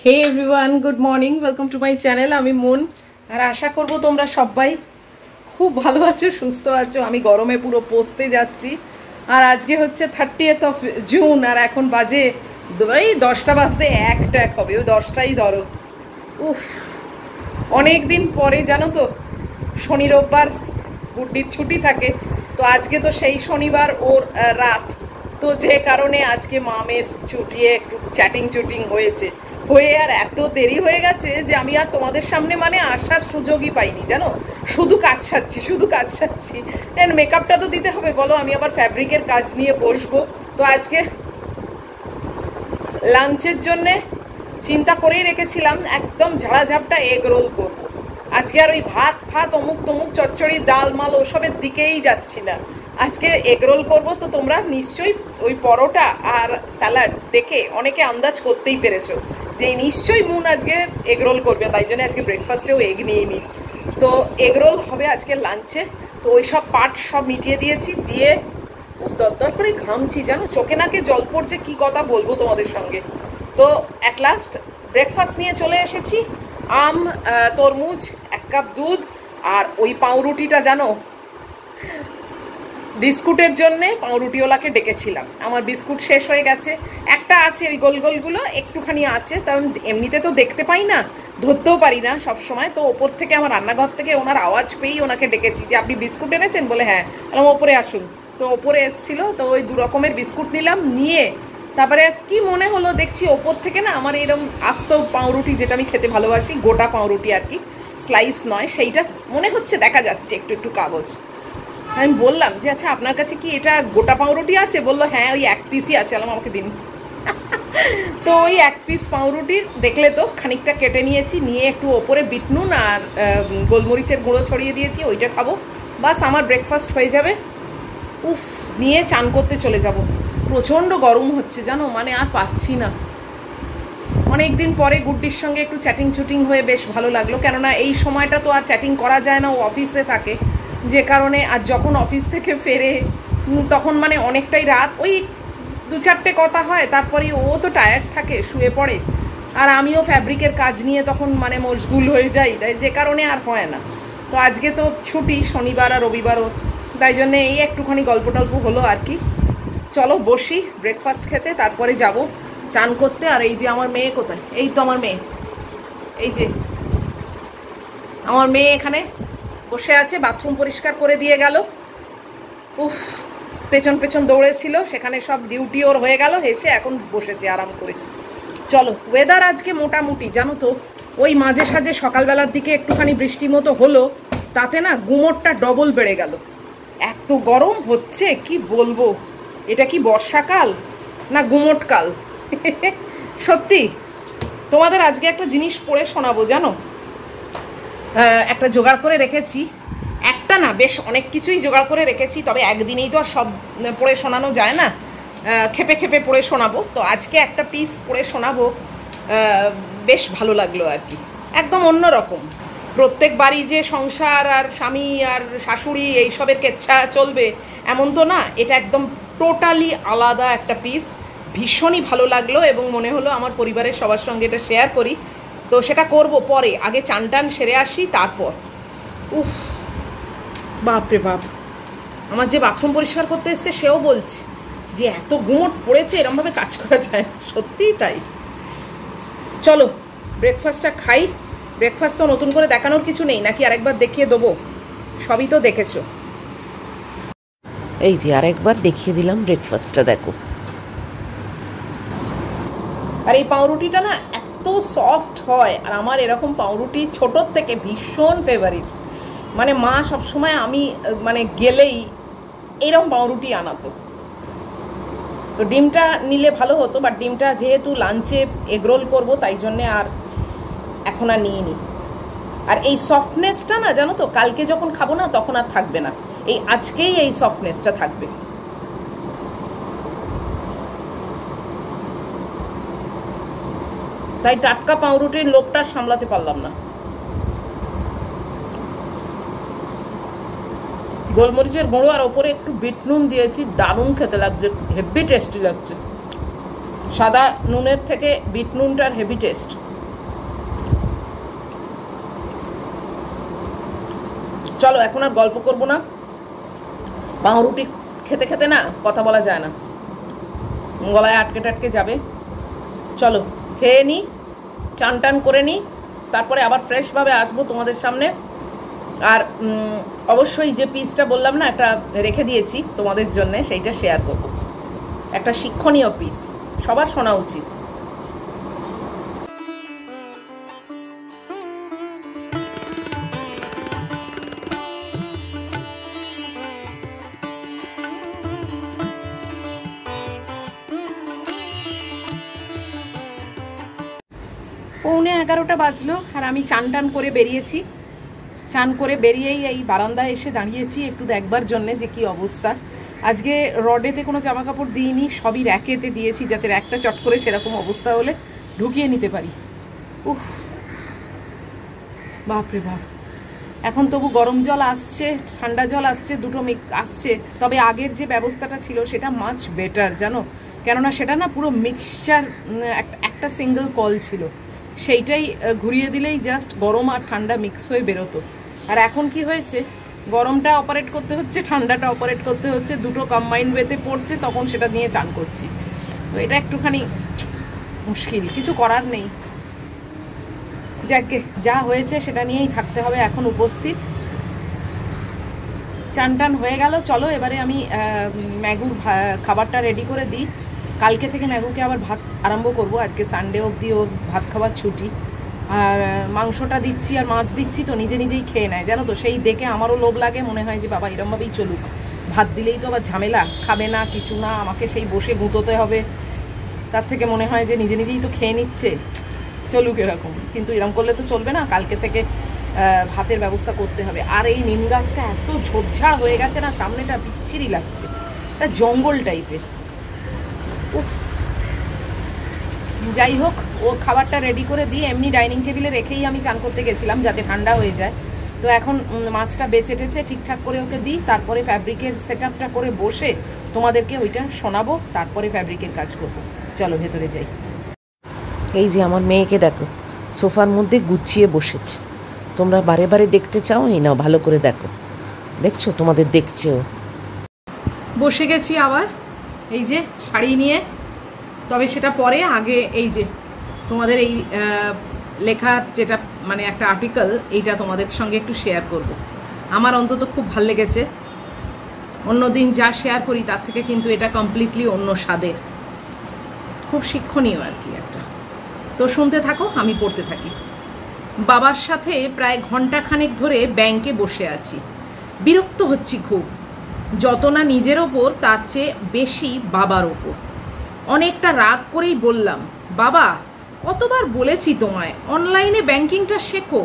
Hey everyone, good morning, welcome to my channel. আমি মন, আর আশা করব তোমরা সবাই খুব ভালো আছো, সুস্থ আছো। আমি গরমে পুরো পচতে যাচ্ছি। আর আজকে হচ্ছে 30th অফ জুন, আর এখন বাজে ওই 10টা বাজতে এক হবে, ওই 10টাই ধরো। উফ, অনেক দিন পরে জানো তো, শনি রোববার গুড্ডির ছুটি থাকে, তো আজকে তো সেই শনিবার ওর রাত, তো যে কারণে আজকে মামের চুটিয়ে একটু চুটিং হয়েছে, হয়ে আর এত দেরি হয়ে গেছে যে আমি আর তোমাদের সামনে মানে আসার সুযোগই পাইনি জানো। শুধু কাজ সারছি। মেকআপটা তো দিতে হবে বলো, আমি আবার ফ্যাব্রিকের কাজ নিয়ে বসবো। তো আজকে লাঞ্চের জন্যে চিন্তা করেই রেখেছিলাম একদম ঝাড়াঝাপটা এগ রোল করবো আজকে। আর ওই ভাত অমুক তমুক চচ্চড়ি ডাল মাল ওসবের দিকেই যাচ্ছি না, আজকে এগ রোল করবো। তো তোমরা নিশ্চয়ই ওই পরোটা আর স্যালাড দেখে অনেকে আন্দাজ করতেই পেরেছো যে নিশ্চয়ই মুন আজকে এগ রোল করবে, তাই জন্য আজকে ব্রেকফাস্টেও এগ নিয়ে নিই। তো এগ রোল হবে আজকে লাঞ্চে। তো ওই সব পার্ট সব মিটিয়ে দিয়েছি, দিয়ে দরদর করে ঘামছি জানো, চোখে নাকে জল পড়ছে, কি কথা বলবো তোমাদের সঙ্গে। তো অ্যাট লাস্ট ব্রেকফাস্ট নিয়ে চলে এসেছি। আম, তরমুজ, 1 কাপ দুধ, আর ওই পাউরুটিটা জানো, বিস্কুটের জন্যে পাউরুটিওয়ালাকে ডেকেছিলাম। আমার বিস্কুট শেষ হয়ে গেছে, একটা আছে ওই গোল গোলগুলো একটুখানি আছে, কারণ এমনিতে তো দেখতে পাই না, ধরতেও পারি না সব সময়। তো ওপর থেকে আমার রান্নাঘর থেকে ওনার আওয়াজ পেয়েই ওনাকে ডেকেছি যে আপনি বিস্কুট এনেছেন, বলে হ্যাঁ। আমার ওপরে আসুন। তো ওপরে এসছিল, তো ওই 2 রকমের বিস্কুট নিলাম, নিয়ে তারপরে কি মনে হলো দেখছি ওপর থেকে না আমার এরকম আস্ত পাউরুটি, যেটা আমি খেতে ভালোবাসি, গোটা পাউরুটি আর কি, স্লাইস নয়, সেইটা মনে হচ্ছে দেখা যাচ্ছে একটু একটু কাগজ। আমি বললাম যে আচ্ছা আপনার কাছে কি এটা গোটা পাউরুটি আছে? বললো হ্যাঁ, ওই 1 পিসই আছে। আমাকে দিন। তো ওই 1 পিস পাউরুটির দেখলে তো খানিকটা কেটে নিয়েছি, নিয়ে একটু ওপরে বিট নুন আর গোলমরিচের গুঁড়ো ছড়িয়ে দিয়েছি, ওইটা খাবো। বাস আমার ব্রেকফাস্ট হয়ে যাবে। উফ, নিয়ে চান করতে চলে যাব। প্রচণ্ড গরম হচ্ছে জানো, মানে আর পাচ্ছি না। অনেক দিন পরে গুড্ডির সঙ্গে একটু চুটিং হয়ে বেশ ভালো লাগলো, কেননা এই সময়টা তো আর চ্যাটিং করা যায় না, ও অফিসে থাকে, যে কারণে। আর যখন অফিস থেকে ফেরে তখন মানে অনেকটাই রাত, ওই 2-4টে কথা হয়, তারপরে ও তো টায়ার্ড থাকে, শুয়ে পড়ে, আর আমিও ফ্যাব্রিকের কাজ নিয়ে তখন মানে মশগুল হয়ে যাই, যে কারণে আর হয় না। তো আজকে তো ছুটি, শনিবার আর রবিবারও, তাই জন্যে এই একটুখানি গল্প টল্প হলো আর কি। চলো বসি ব্রেকফাস্ট খেতে, তারপরে যাব চান করতে। আর এই যে আমার মেয়ে কোথায়? এই তো আমার মেয়ে, এই যে আমার মেয়ে এখানে বসে আছে, বাথরুম পরিষ্কার করে দিয়ে গেল। উফ, পেছন দৌড়েছিল, সেখানে সব ডিউটি ওর হয়ে গেল, এসে এখন বসেছে আরাম করে। চলো, ওয়েদার আজকে মোটামুটি জানো তো, ওই মাঝে সাঝে সকালবেলার দিকে একটুখানি বৃষ্টি মতো হলো, তাতে না গুমোটটা ডবল বেড়ে গেল। এত গরম হচ্ছে কি বলবো, এটা কি বর্ষাকাল না গুমোটকাল? সত্যি তোমাদের আজকে একটা জিনিস পড়ে শোনাবো জানো, একটা জোগাড় করে রেখেছি, একটা না বেশ অনেক কিছুই জোগাড় করে রেখেছি, তবে একদিনেই তো আর সব পড়ে শোনানো যায় না, খেপে পড়ে শোনাবো। তো আজকে একটা পিস পড়ে শোনাবো, বেশ ভালো লাগলো আর কি, একদম অন্যরকম। প্রত্যেক বাড়ি যে সংসার আর স্বামী আর শাশুড়ি এইসবের কেচ্ছা চলবে এমন তো না, এটা একদম টোটালি আলাদা একটা পিস, ভীষণই ভালো লাগলো এবং মনে হলো আমার পরিবারের সবার সঙ্গে এটা শেয়ার করি। তো সেটা করব পরে, আগে চান টান সেরে আসি তারপর। উফ, বাপরে বাপ, আমার যে বাথরুম পরিষ্কার করতে এসছে সেও বলছে যে এত গুমোট পড়েছে, এরমভাবে কাজ করা যায়, সত্যিই তাই। চলো ব্রেকফাস্টটা খাই। ব্রেকফাস্ট তো নতুন করে দেখানোর কিছু নেই, নাকি আরেকবার দেখিয়ে দেবো? সবই তো দেখেছো। এই যে আরেকবার দেখিয়ে দিলাম ব্রেকফাস্টটা, দেখো। আর এই পাউরুটিটা না এত সফট হয়, আর আমার এরকম পাউরুটি ছোটোর থেকে ভীষণ ফেভারিট। মানে মা সবসময় আমি মানে গেলেই এইরকম পাউরুটি আনাতো। তো ডিমটা নিলে ভালো হতো, বাট ডিমটা যেহেতু লাঞ্চে এগরোল করবো, তাই জন্যে আর এখন আর নিয়ে নিই। আর এই সফটনেসটা না জানো তো, কালকে যখন খাবো না তখন আর থাকবে না, এই আজকেই এই সফটনেসটা থাকবে। তাই টাটকা পাউরুটির লোভটা সামলাতে পারলাম না। গোলমরিচের গুঁড়ো আর ওপরে একটু বিট নুন দিয়েছি, দারুণ খেতে লাগছে, হেভি টেস্টি লাগছে। সাদা নুনের থেকে বিট নুনটার হেভি টেস্ট। চলো এখন আর গল্প করবো না, পাউরুটি খেতে খেতে না কথা বলা যায় না, গলায় আটকে টাটকে যাবে। চলো খেয়ে নিই, চান টান করে নিই, তারপরে আবার ফ্রেশভাবে আসবো তোমাদের সামনে। আর অবশ্যই যে পিসটা বললাম না একটা রেখে দিয়েছি তোমাদের জন্য, সেইটা শেয়ার করব, একটা শিক্ষণীয় পিস, সবার শোনা উচিত। পৌনে 11টা বাজলো আর আমি চান টান করে বেরিয়েছি। চান করে বেরিয়েই এই বারান্দায় এসে দাঁড়িয়েছি একটু দেখবার জন্যে যে কি অবস্থা। আজকে রডেতে কোনো জামা কাপড় দিইনি, সবই র্যাকেতে দিয়েছি, যাতে র্যাকটা চট করে সেরকম অবস্থা হলে ঢুকিয়ে নিতে পারি। উফ বাপরে বাপ, এখন তবু গরম জল আসছে, ঠান্ডা জল আসছে, দুটো আসছে। তবে আগের যে ব্যবস্থাটা ছিল সেটা মাচ বেটার জানো, কেননা সেটা না পুরো মিক্সচার, একটা সিঙ্গেল কল ছিল, সেইটাই ঘুরিয়ে দিলেই জাস্ট গরম আর ঠান্ডা মিক্স হয়ে বেরোতো। আর এখন কি হয়েছে, গরমটা অপারেট করতে হচ্ছে, ঠান্ডাটা অপারেট করতে হচ্ছে, দুটো কম্বাইন্ড ওয়েতে পড়ছে, তখন সেটা নিয়ে চান করছি। তো এটা একটুখানি মুশকিল, কিছু করার নেই। যাকে যা হয়েছে সেটা নিয়েই থাকতে হবে এখন উপস্থিত। চান টান হয়ে গেল, চলো এবারে আমি ম্যাগুর খাবারটা রেডি করে দিই। কালকে থেকে ম্যাগুকে আবার ভাত আরম্ভ করব, আজকে সানডে অবধি ওর ভাত খাবার ছুটি। আর মাংসটা দিচ্ছি আর মাছ দিচ্ছি তো নিজে নিজেই খেয়ে নেয় জানো তো, সেই দেখে আমারও লোভ লাগে, মনে হয় যে বাবা এরমভাবেই চলুক, ভাত দিলেই তো আবার ঝামেলা, খাবে না কিছু না, আমাকে সেই বসে গুঁতোতে হবে, তার থেকে মনে হয় যে নিজে নিজেই তো খেয়ে নিচ্ছে, চলুক এরকম। কিন্তু এরকম করলে তো চলবে না, কালকে থেকে ভাতের ব্যবস্থা করতে হবে। আর এই নিম গাছটা এত ঝোপঝাড় হয়ে গেছে না, সামনেটা বিচ্ছিরি লাগছে, একটা জঙ্গল টাইপের। যাই হোক, ও খাবারটা রেডি করে দিয়ে এমনি ডাইনিং টেবিলে রেখেই আমি চান করতে গেছিলাম যাতে ঠান্ডা হয়ে যায়। তো এখন মাছটা বেছে টেছে ঠিকঠাক করে ওকে দিই, তারপরে ফ্যাব্রিকের সেট আপটা করে বসে তোমাদেরকে ওইটা শোনাবো, তারপরে ফ্যাব্রিকের কাজ করবো। চলো ভেতরে যাই। এই যে আমার মেয়েকে দেখো সোফার মধ্যে গুছিয়ে বসেছে, তোমরা বারে বারে দেখতে চাও, এই নাও ভালো করে দেখো, দেখছো তোমাদের দেখছেও। বসে গেছি আবার এই যে শাড়ি নিয়ে, তবে সেটা পরে, আগে এই যে তোমাদের এই লেখা যেটা মানে একটা আর্টিকেল, এইটা তোমাদের সঙ্গে একটু শেয়ার করব। আমার অন্তত খুব ভাল লেগেছে, অন্যদিন যা শেয়ার করি তার থেকে কিন্তু এটা কমপ্লিটলি অন্য স্বাদের, খুব শিক্ষণীয় আর কি একটা। তো শুনতে থাকো, আমি পড়তে থাকি। বাবার সাথে প্রায় ঘন্টাখানেক ধরে ব্যাংকে বসে আছি, বিরক্ত হচ্ছি খুব, যত না নিজের ওপর তার চেয়ে বেশি বাবার ওপর। অনেকটা রাগ করেই বললাম, বাবা কতবার বলেছি তোমায় অনলাইনে ব্যাংকিংটা শেখো।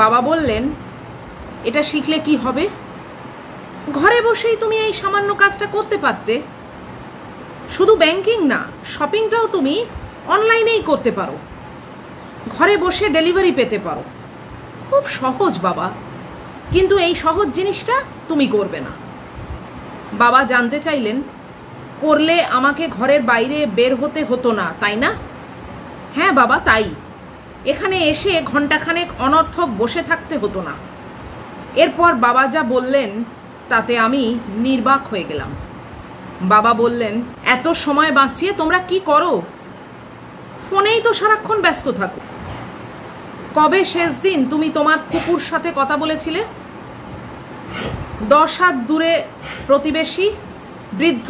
বাবা বললেন, এটা শিখলে কি হবে, ঘরে বসেই তুমি এই সামান্য কাজটা করতে পারতে। শুধু ব্যাংকিং না, শপিংটাও তুমি অনলাইনেই করতে পারো, ঘরে বসে ডেলিভারি পেতে পারো, খুব সহজ বাবা, কিন্তু এই সহজ জিনিসটা তুমি করবে না। বাবা জানতে চাইলেন, করলে আমাকে ঘরের বাইরে বের হতে হতো না তাই না? হ্যাঁ বাবা তাই, এখানে এসে ঘন্টাখানেক অনর্থক বসে থাকতে হতো না। এরপর বাবা যা বললেন তাতে আমি নির্বাক হয়ে গেলাম। বাবা বললেন, এত সময় বাঁচিয়ে তোমরা কি করো? ফোনেই তো সারাক্ষণ ব্যস্ত থাকো। কবে শেষ দিন তুমি তোমার কুকুর সাথে কথা বলেছিলে? 10 হাত দূরে প্রতিবেশী বৃদ্ধ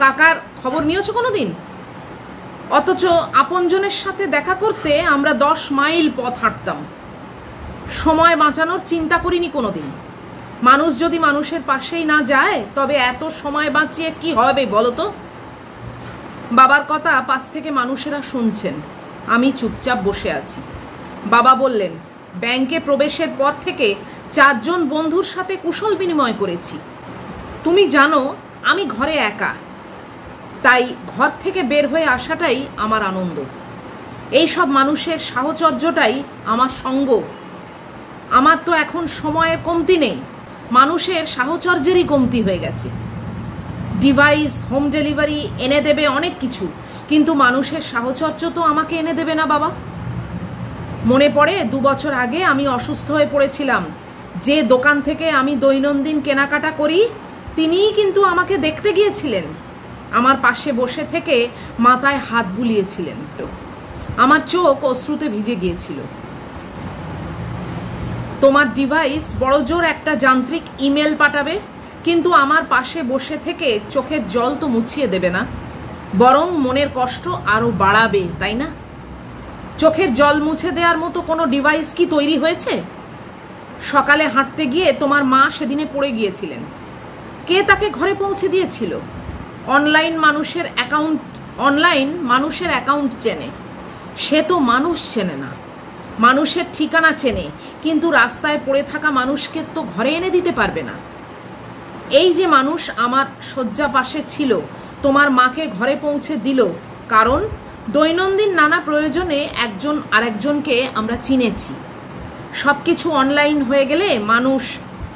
কাকার খবর নিয়েছো কোনোদিন? অথচ আপনজনের সাথে দেখা করতে আমরা 10 মাইল পথ হাঁটতাম। সময় বাঁচানোর চিন্তা করিনি কোনোদিন। মানুষ যদি মানুষের পাশেই না যায় তবে এত সময় বাঁচিয়ে কি হবে বলো তো? বাবার কথা পাশ থেকে মানুষেরা শুনছেন, আমি চুপচাপ বসে আছি। বাবা বললেন, ব্যাংকে প্রবেশের পর থেকে 4 জন বন্ধুর সাথে কুশল বিনিময় করেছি। তুমি জানো আমি ঘরে একা, তাই ঘর থেকে বের হয়ে আসাটাই আমার আনন্দ। এই সব মানুষের সাহচর্যটাই আমার সঙ্গ। আমার তো এখন সময়ের কমতি নেই, মানুষের সাহচর্যেরই কমতি হয়ে গেছে। ডিভাইস, হোম ডেলিভারি এনে দেবে অনেক কিছু, কিন্তু মানুষের সাহচর্য তো আমাকে এনে দেবে না বাবা। মনে পড়ে 2 বছর আগে আমি অসুস্থ হয়ে পড়েছিলাম, যে দোকান থেকে আমি দৈনন্দিন কেনাকাটা করি তিনিই কিন্তু আমাকে দেখতে গিয়েছিলেন, আমার পাশে বসে থেকে মাথায় হাত বুলিয়েছিলেন। আমার চোখ অশ্রুতে ভিজে গিয়েছিল। তোমার ডিভাইস বড় জোর একটা যান্ত্রিক ইমেল পাঠাবে, কিন্তু আমার পাশে বসে থেকে চোখের জল তো মুছিয়ে দেবে না, বরং মনের কষ্ট আরো বাড়াবে, তাই না? চোখের জল মুছে দেওয়ার মতো কোনো ডিভাইস কি তৈরি হয়েছে? সকালে হাঁটতে গিয়ে তোমার মা সেদিনে পড়ে গিয়েছিলেন, কে তাকে ঘরে পৌঁছে দিয়েছিল? অনলাইন মানুষের অ্যাকাউন্ট চেনে, সে তো মানুষ চেনে না। মানুষের ঠিকানা চেনে, কিন্তু রাস্তায় পড়ে থাকা মানুষকে তো ঘরে এনে দিতে পারবে না। এই যে মানুষ আমার শয্যা পাশে ছিল, তোমার মাকে ঘরে পৌঁছে দিল, কারণ দৈনন্দিন নানা প্রয়োজনে একজন আরেকজনকে আমরা চিনেছি। সব কিছু অনলাইন হয়ে গেলে মানুষ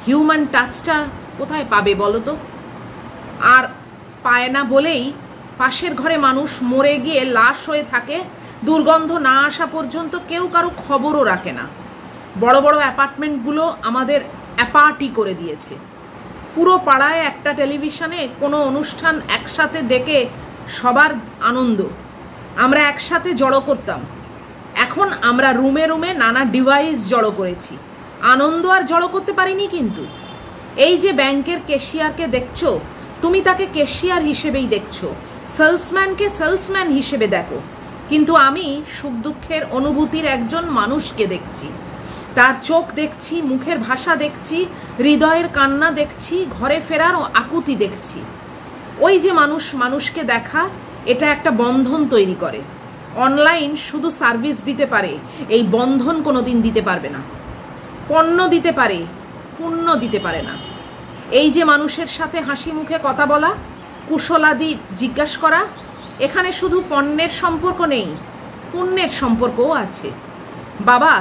হিউম্যান টাচটা কোথায় পাবে বলো তো? আর পায় না বলেই পাশের ঘরে মানুষ মরে গিয়ে লাশ হয়ে থাকে, দুর্গন্ধ না আসা পর্যন্ত কেউ কারো খবরও রাখে না। বড় বড় অ্যাপার্টমেন্টগুলো আমাদের অ্যাপার্টি করে দিয়েছে। পুরো পাড়ায় একটা টেলিভিশনে কোনো অনুষ্ঠান একসাথে দেখে সবার আনন্দ, আমরা একসাথে জড়ো করতাম। এখন আমরা রুমে রুমে নানা ডিভাইস জড়ো করেছি, আনন্দ আর জড়ো করতে পারিনি। কিন্তু এই যে ব্যাংকের ক্যাশিয়ারকে দেখছো, তুমি তাকে ক্যাশিয়ার হিসেবেই দেখছো, সেলসম্যানকে সেলসম্যান হিসেবে দেখো, কিন্তু আমি সুখ দুঃখের অনুভূতির একজন মানুষকে দেখছি। তার চোখ দেখছি, মুখের ভাষা দেখছি, হৃদয়ের কান্না দেখছি, ঘরে ফেরার আকুতি দেখছি। ওই যে মানুষকে দেখা, এটা একটা বন্ধন তৈরি করে। অনলাইন শুধু সার্ভিস দিতে পারে, এই বন্ধন কোনোদিন দিতে পারবে না। পণ্য দিতে পারে, পুণ্য দিতে পারে না। এই যে মানুষের সাথে হাসি মুখে কথা বলা, কুশলাদি জিজ্ঞাসা করা, এখানে শুধু পণ্যের সম্পর্ক নেই, পুণ্যের সম্পর্কও আছে। বাবা,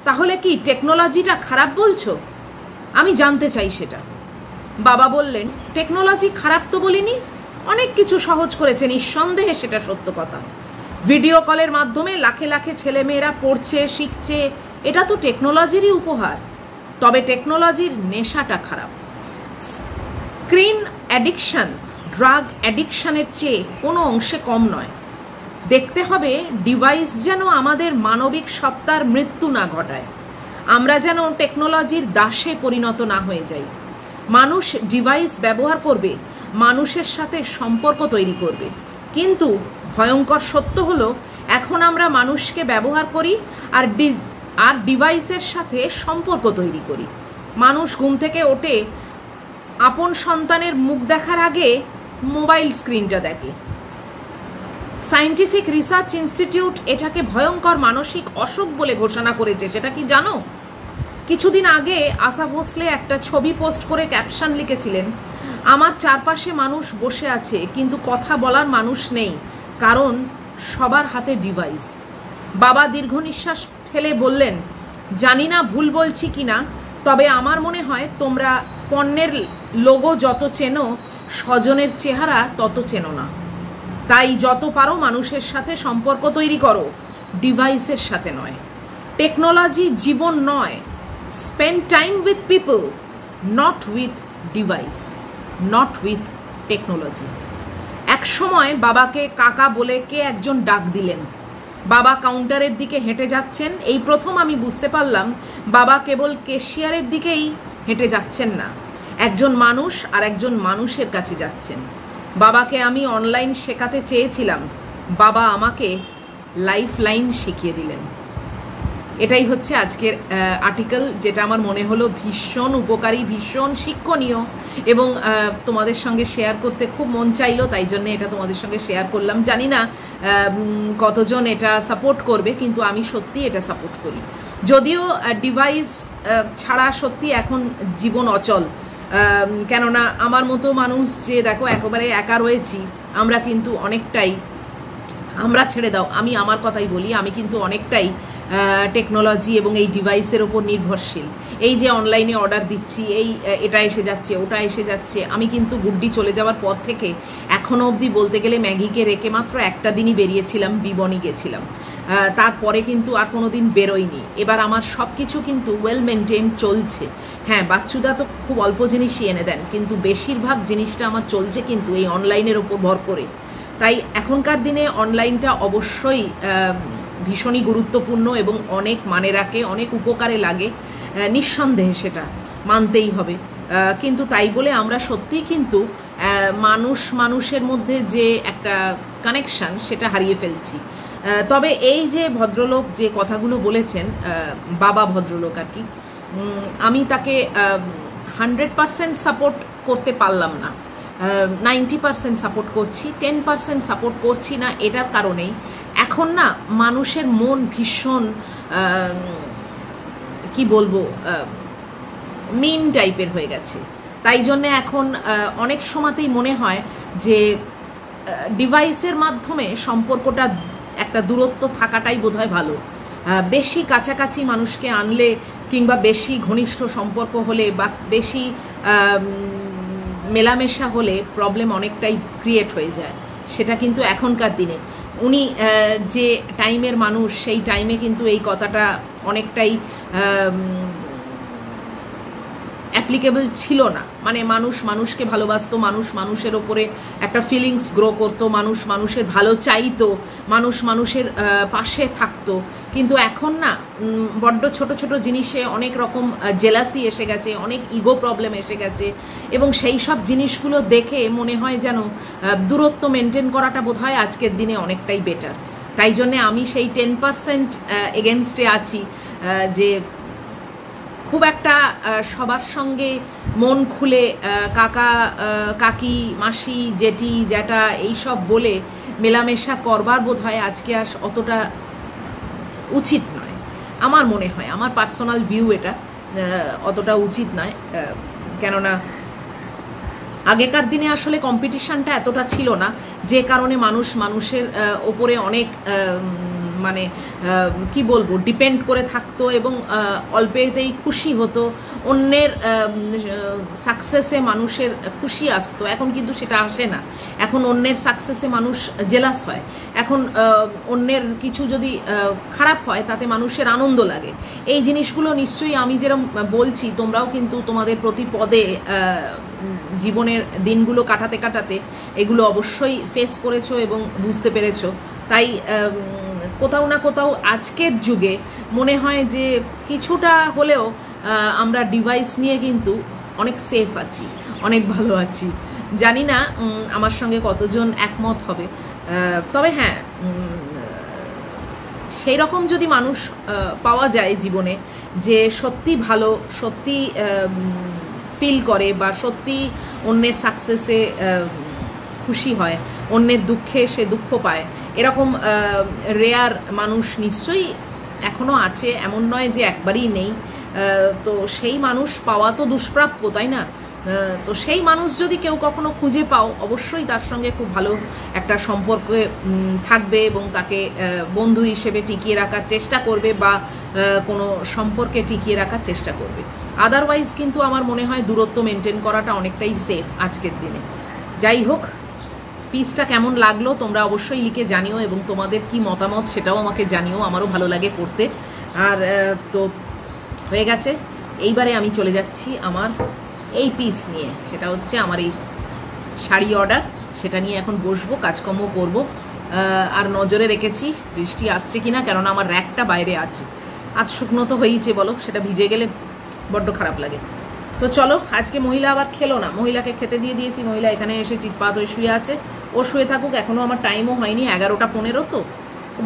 তাহলে কি টেকনোলজিটা খারাপ বলছো? আমি জানতে চাই সেটা। বাবা বললেন, টেকনোলজি খারাপ তো বলিনি, অনেক কিছু সহজ করেছে, নিঃসন্দেহে সেটা সত্য কথা। ভিডিও কলের মাধ্যমে লাখে লাখে ছেলেমেয়েরা পড়ছে, শিখছে, এটা তো টেকনোলজিরই উপহার। তবে টেকনোলজির নেশাটা খারাপ। স্ক্রিন অ্যাডিকশন ড্রাগ অ্যাডিকশনের চেয়ে কোনো অংশে কম নয়। দেখতে হবে ডিভাইস যেন আমাদের মানবিক সত্তার মৃত্যু না ঘটায়, আমরা যেন টেকনোলজির দাসে পরিণত না হয়ে যাই। মানুষ ডিভাইস ব্যবহার করবে, মানুষের সাথে সম্পর্ক তৈরি করবে, কিন্তু ভয়ঙ্কর সত্য হলো এখন আমরা মানুষকে ব্যবহার করি আর ডিভাইসের সাথে সম্পর্ক তৈরি করি। মানুষ ঘুম থেকে ওঠে, আপন সন্তানের মুখ দেখার আগে মোবাইল স্ক্রিনটা দেখে। সায়েন্টিফিক রিসার্চ ইনস্টিটিউট এটাকে ভয়ঙ্কর মানসিক অসুখ বলে ঘোষণা করেছে, সেটা কি জানো? কিছুদিন আগে আশা ভোসলে একটা ছবি পোস্ট করে ক্যাপশন লিখেছিলেন, আমার চারপাশে মানুষ বসে আছে কিন্তু কথা বলার মানুষ নেই, কারণ সবার হাতে ডিভাইস। বাবা দীর্ঘ নিঃশ্বাস ফেলে বললেন, জানি না ভুল বলছি কিনা, তবে আমার মনে হয় তোমরা পণ্যের লোগো যত চেনো, স্বজনের চেহারা তত চেনো না। তাই যত পারো মানুষের সাথে সম্পর্ক তৈরি করো, ডিভাইসের সাথে নয়। টেকনোলজি জীবন নয়। Spend time with people, not with device, not with technology. এক সময় বাবাকে কাকা বলে কে একজন ডাক দিলেন। বাবা কাউন্টারের দিকে হেঁটে যাচ্ছেন, এই প্রথম আমি বুঝতে পারলাম বাবা কেবল ক্যাশিয়ারের দিকেই হেঁটে যাচ্ছেন না, একজন মানুষ আর একজন মানুষের কাছে যাচ্ছেন। বাবাকে আমি অনলাইন শেখাতে চেয়েছিলাম, বাবা আমাকে লাইফ লাইন শিখিয়ে দিলেন। এটাই হচ্ছে আজকের আর্টিকেল, যেটা আমার মনে হলো ভীষণ উপকারী, ভীষণ শিক্ষণীয় এবং তোমাদের সঙ্গে শেয়ার করতে খুব মন চাইলো, তাই জন্য এটা তোমাদের সঙ্গে শেয়ার করলাম। জানি না কতজন এটা সাপোর্ট করবে, কিন্তু আমি সত্যি এটা সাপোর্ট করি। যদিও ডিভাইস ছাড়া সত্যি এখন জীবন অচল, কেননা আমার মতো মানুষ যে দেখো একেবারে একা রয়েছি, আমরা কিন্তু অনেকটাই, আমরা ছেড়ে দাও, আমি আমার কথাই বলি, আমি কিন্তু অনেকটাই টেকনোলজি এবং এই ডিভাইসের ওপর নির্ভরশীল। এই যে অনলাইনে অর্ডার দিচ্ছি, এটা এসে যাচ্ছে, ওটা এসে যাচ্ছে, আমি কিন্তু গুড্ডি চলে যাওয়ার পর থেকে এখনও অবধি বলতে গেলে ম্যাগিকে রেখে মাত্র একটা দিনই বেরিয়েছিলাম, বিবনি গেছিলাম। তারপরে কিন্তু আর কোনো দিন বেরোয়নি। এবার আমার সব কিছু কিন্তু ওয়েল মেনটেন চলছে। হ্যাঁ, বাচ্চুদা তো খুব অল্প জিনিসই এনে দেন, কিন্তু বেশিরভাগ জিনিসটা আমার চলছে কিন্তু এই অনলাইনের ওপর ভর করে। তাই এখনকার দিনে অনলাইনটা অবশ্যই ভীষণই গুরুত্বপূর্ণ এবং অনেক মানে রাখে, অনেক উপকারে লাগে, নিঃসন্দেহে সেটা মানতেই হবে। কিন্তু তাই বলে আমরা সত্যিই কিন্তু মানুষের মধ্যে যে একটা কানেকশান সেটা হারিয়ে ফেলছি। তবে এই যে ভদ্রলোক যে কথাগুলো বলেছেন, বাবা ভদ্রলোক আর কি, আমি তাকে 100% সাপোর্ট করতে পারলাম না, 90% সাপোর্ট করছি, 10% সাপোর্ট করছি না। এটার কারণেই এখন না মানুষের মন ভীষণ কি বলবো মিন টাইপের হয়ে গেছে। তাই জন্যে এখন অনেক সময়তেই মনে হয় যে ডিভাইসের মাধ্যমে সম্পর্কটা একটা দূরত্ব থাকাটাই বোধহয় ভালো। বেশি কাছাকাছি মানুষকে আনলে কিংবা বেশি ঘনিষ্ঠ সম্পর্ক হলে বা বেশি মেলামেশা হলে প্রবলেম অনেকটাই ক্রিয়েট হয়ে যায়। সেটা কিন্তু এখনকার দিনে উনি যে টাইমের মানুষ, সেই টাইমে কিন্তু এই কথাটা অনেকটাই অ্যাপ্লিকেবল ছিল না। মানে মানুষকে ভালোবাসতো, মানুষের ওপরে একটা ফিলিংস গ্রো করতো, মানুষের ভালো চাইতো, মানুষের পাশে থাকতো। কিন্তু এখন না বড্ড ছোট ছোট জিনিসে অনেক রকম জেলাসি এসে গেছে, অনেক ইগো প্রবলেম এসে গেছে, এবং সেই সব জিনিসগুলো দেখে মনে হয় যেন দূরত্ব মেনটেন করাটা বোধহয় আজকের দিনে অনেকটাই বেটার। তাই জন্যে আমি সেই 10% এগেনস্টে আছি যে খুব একটা সবার সঙ্গে মন খুলে কাকা কাকি মাসি জেঠি জ্যাঠা এইসব বলে মেলামেশা করবার বোধহয় আজকে আর অতটা উচিত নয়। আমার মনে হয়, আমার পার্সোনাল ভিউ এটা, অতটা উচিত নয়। কেননা আগেকার দিনে আসলে কম্পিটিশনটা এতটা ছিল না, যে কারণে মানুষের ওপরে অনেক মানে কি বলবো ডিপেন্ড করে থাকতো এবং অল্পেতেই খুশি হতো। অন্যের সাকসেসে মানুষের খুশি আসতো। এখন কিন্তু সেটা আসে না। এখন অন্যের সাকসেসে মানুষ জেলাস হয়। এখন অন্যের কিছু যদি খারাপ হয় তাতে মানুষের আনন্দ লাগে। এই জিনিসগুলো নিশ্চয়ই আমি যেরকম বলছি তোমরাও কিন্তু তোমাদের প্রতি পদে জীবনের দিনগুলো কাটাতে কাটাতে এগুলো অবশ্যই ফেস করেছো এবং বুঝতে পেরেছো। তাই কোথাও না কোথাও আজকের যুগে মনে হয় যে কিছুটা হলেও আমরা ডিভাইস নিয়ে কিন্তু অনেক সেফ আছি, অনেক ভালো আছি। জানি না আমার সঙ্গে কতজন একমত হবে। তবে হ্যাঁ, সেই রকম যদি মানুষ পাওয়া যায় জীবনে যে সত্যি ভালো, সত্যি ফিল করে বা সত্যি অন্যের সাকসেসে খুশি হয়, অন্যের দুঃখে সে দুঃখ পায়, এরকম রেয়ার মানুষ নিশ্চয়ই এখনও আছে, এমন নয় যে একবারই নেই। তো সেই মানুষ পাওয়া তো দুষ্প্রাপ্য, তাই না? তো সেই মানুষ যদি কেউ কখনো খুঁজে পাও, অবশ্যই তার সঙ্গে খুব ভালো একটা সম্পর্কে থাকবে এবং তাকে বন্ধু হিসেবে টিকিয়ে রাখার চেষ্টা করবে বা কোনো সম্পর্কে টিকিয়ে রাখার চেষ্টা করবে। আদারওয়াইজ কিন্তু আমার মনে হয় দূরত্ব মেনটেন করাটা অনেকটাই সেফ আজকের দিনে। যাই হোক, পিসটা কেমন লাগলো তোমরা অবশ্যই লিখে জানিও এবং তোমাদের কি মতামত সেটাও আমাকে জানিও, আমারও ভালো লাগে পড়তে। আর তো হয়ে গেছে, এইবারে আমি চলে যাচ্ছি আমার এই পিস নিয়ে, সেটা হচ্ছে আমার এই শাড়ি অর্ডার, সেটা নিয়ে এখন বসবো, কাজকর্ম করব। আর নজরে রেখেছি বৃষ্টি আসছে কিনা, কেননা আমার র্যাকটা বাইরে আছে। আজ শুকনো তো হয়েইছে বলো, সেটা ভিজে গেলে বড্ড খারাপ লাগে। তো চলো, আজকে মহিলা আবার খেলো না, মহিলাকে খেতে দিয়ে দিয়েছি। মহিলা এখানে এসে চিৎপাত হয়ে শুয়ে আছে, ও শুয়ে থাকুক, এখনও আমার টাইমও হয়নি, 11:15 তো,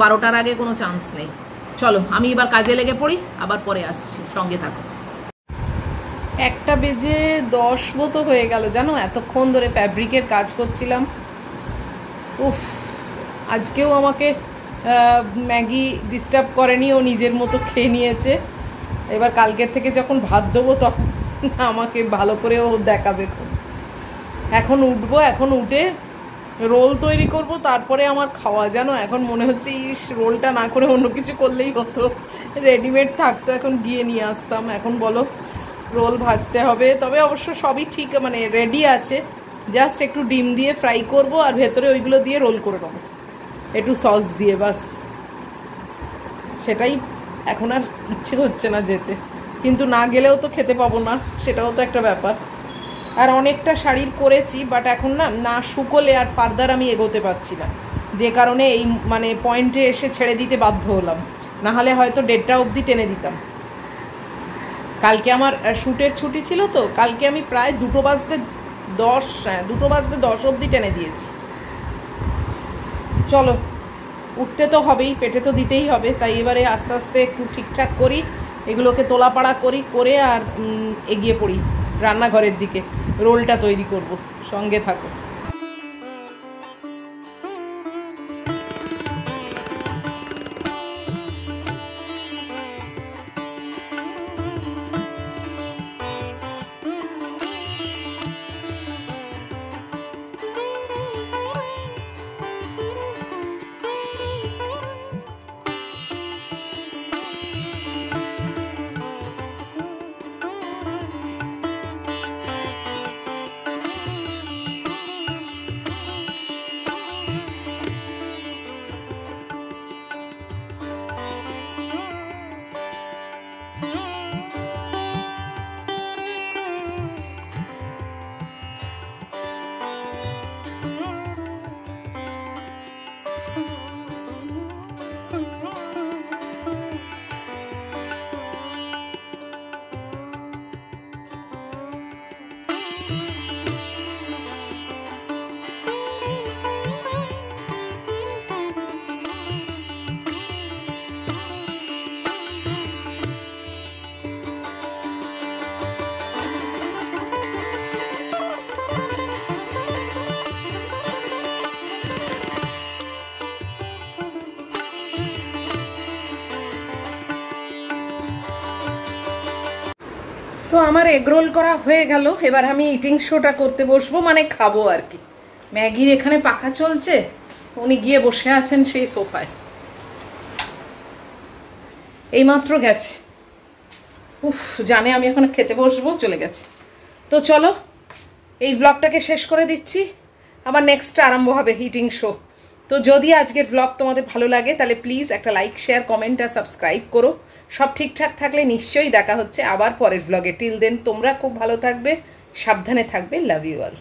12টার আগে কোনো চান্স নেই। চলো আমি এবার কাজে লেগে পড়ি, আবার পরে আসছি, সঙ্গে থাকো। 1:10 মতো হয়ে গেল জানো, এতক্ষণ ধরে ফ্যাব্রিকের কাজ করছিলাম। উফ, আজকেও আমাকে ম্যাগি ডিস্টার্ব করেনি, ও নিজের মতো খেয়ে নিয়েছে। এবার কালকের থেকে যখন ভাত দেবো তখন আমাকে ভালো করে ও দেখাবে। এখন উঠবো, এখন উঠে রোল তৈরি করব, তারপরে আমার খাওয়া। জানো এখন মনে হচ্ছে ইস, রোলটা না করে অন্য কিছু করলেই হতো, রেডিমেড থাকতো, এখন গিয়ে নিয়ে আসতাম। এখন বলো, রোল ভাজতে হবে, তবে অবশ্য সবই ঠিক মানে রেডি আছে, জাস্ট একটু ডিম দিয়ে ফ্রাই করব আর ভেতরে ওইগুলো দিয়ে রোল করে নেবো, একটু সস দিয়ে, বাস। সেটাই এখন আর ইচ্ছে হচ্ছে না যেতে, কিন্তু না গেলেও তো খেতে পাবো না, সেটাও তো একটা ব্যাপার। আর অনেকটা শাড়ির করেছি, বাট এখন না শুকোলে আর ফার্দার আমি এগোতে পারছি না, যে কারণে এই মানে পয়েন্টে এসে ছেড়ে দিতে বাধ্য হলাম, নাহলে হয়তো 1:30 অবধি টেনে দিতাম। কালকে আমার শ্যুটের ছুটি ছিল, তো কালকে আমি প্রায় 2:10 অবধি টেনে দিয়েছি। চলো, উঠতে তো হবেই, পেটে তো দিতেই হবে, তাই এবারে আস্তে আস্তে একটু ঠিকঠাক করি, এগুলোকে তোলাপাড়া করে আর এগিয়ে পড়ি রান্নাঘরের দিকে, রোলটা তৈরি করব। সঙ্গে থাকো। তো আমার এগরোল করা হয়ে গেল, এবার আমি ইটিং শোটা করতে বসবো, মানে খাবো আর কি। ম্যাগির এখানে পাখা চলছে, উনি গিয়ে বসে আছেন সেই সোফায়, এইমাত্র গেছে। উফ, জানে আমি এখন খেতে বসবো, চলে গেছে। তো চলো, এই ব্লগটাকে শেষ করে দিচ্ছি, আবার নেক্সট আরম্ভ হবে ইটিং শো। তো যদি আজকের ব্লগ তোমাদের ভালো লাগে তাহলে প্লিজ একটা লাইক, শেয়ার, কমেন্ট আর সাবস্ক্রাইব করো। সব ঠিকঠাক থাকলে নিশ্চয়ই দেখা হচ্ছে আবার পরের ব্লগে। টিল দেন তোমরা খুব ভালো থাকবে, সাবধানে থাকবে। Love you all.